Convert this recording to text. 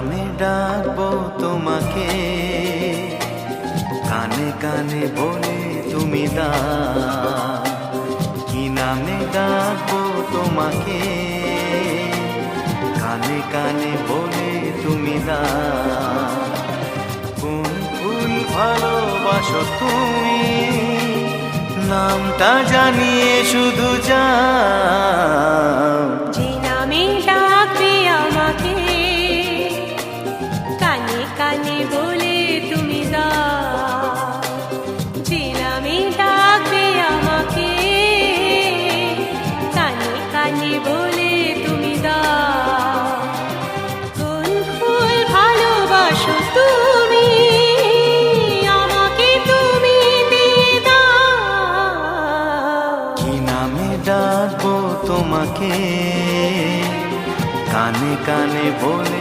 নামে ডাকবো তোমাকে, কানে কানে বলে তুমি দাও। কি নামে ডাকবো তোমাকে, কানে কানে বলে তুমি দাও। কোন ফুল ভালোবাসো তুমি, নামটা জানিয়ে শুধু যাও। যে নামে ডাকবে আমাকে, কানে কানে বলে তুমি দাও। যে নামে ডাকবে আমাকে, কানে কানে বলে তুমি দাও। কোন ফুল ভালোবাসো তুমি, আমাকে তুমি দিয়ে দাও। কি নামে ডাকবো তোমাকে, কানে কানে বলে